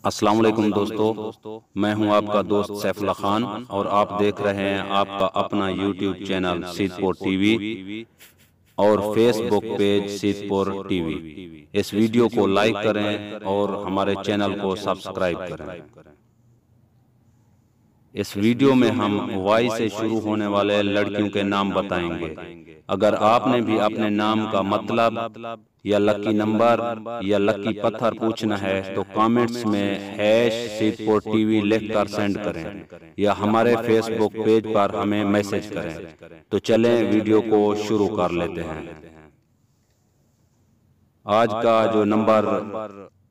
अस्सलाम वालेकुम दोस्तों, मैं हूं आपका दोस्त सैफुल्लाह खान और आप देख रहे हैं आपका अपना यूट्यूब चैनल सीदपुर टीवी और फेसबुक पेज सीदपुर टीवी। इस वीडियो को लाइक करें और हमारे चैनल को सब्सक्राइब करें। इस वीडियो में हम वाई से शुरू होने वाले लड़कियों के नाम बताएंगे। अगर आपने भी अपने नाम का मतलब या लकी नंबर या लकी पत्थर पूछना है तो कमेंट्स में #सीदपुर टीवी लिखकर सेंड करें या हमारे फेसबुक पेज पर हमें मैसेज करें। तो चलें वीडियो को शुरू कर लेते हैं। आज का जो नंबर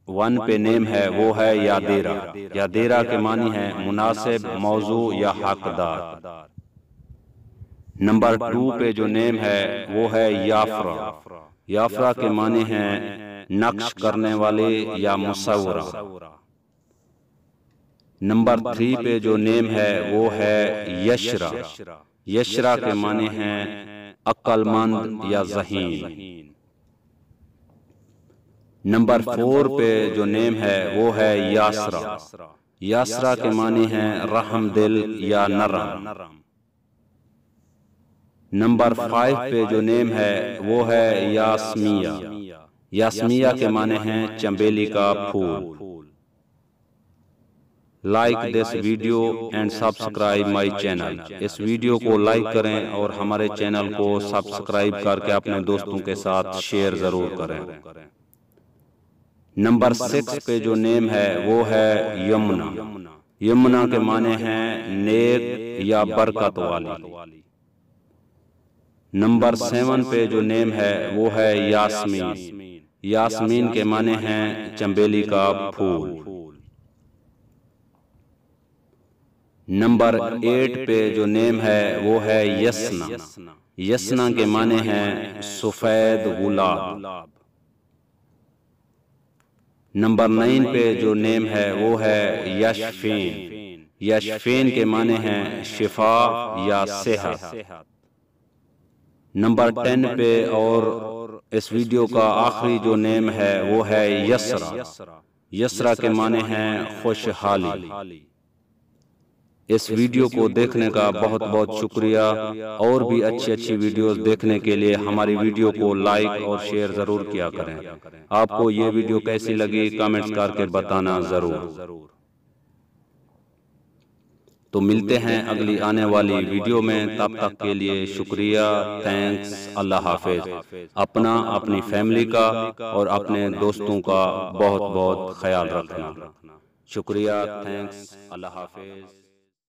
1 पे नेम है वो है यादेरा। यादेरा के मानी है मुनासिब, मौजू या हकदार। नंबर 2 पे जो नेम है वो है याफरा। याफरा के माने हैं नक्श करने वाले या मुसव्वरा। नंबर 3 पे जो नेम है वो है यशरा। यशरा के माने हैं अक्लमंद या ज़हीन। नंबर 4 पे जो नेम है वो है यासरा। यासरा के माने हैं रहम दिल या नरम। नंबर 5 पे जो नेम है वो है यास्मिया। यास्मिया के माने हैं चंबेली का फूल। Like this video and subscribe my channel. इस वीडियो को लाइक करें और हमारे चैनल को सब्सक्राइब करके अपने दोस्तों के साथ शेयर जरूर करें। नंबर 6 पे जो नेम है वो है यमुना। यमुना के माने हैं नेक या बरकत वाली। नंबर 7 पे जो नेम है वो है यास्मीन। यास्मीन के माने हैं चंबेली का फूल। नंबर 8 पे जो नेम है वो है यस्ना। यस्ना के माने हैं सफेद गुलाब। नंबर 9 पे जो नेम है वो है यशफीन। यशफीन के माने हैं शिफा या सेहत। नंबर 10 पे और इस वीडियो का आखिरी जो नेम है वो है यसरा। यसरा के माने हैं खुशहाली। इस वीडियो को देखने का बहुत बहुत शुक्रिया। और भी अच्छी अच्छी वीडियोस देखने के लिए हमारी वीडियो को लाइक और शेयर जरूर किया करें। आपको ये वीडियो कैसी लगी कमेंट्स करके बताना जरूर। तो मिलते हैं अगली आने वाली वीडियो में। तब तक के लिए शुक्रिया, थैंक्स, अल्लाह हाफिज। अपना, अपनी फैमिली का और अपने दोस्तों का बहुत बहुत ख्याल रखना। शुक्रिया, थैंक्स, अल्लाह हाफिज।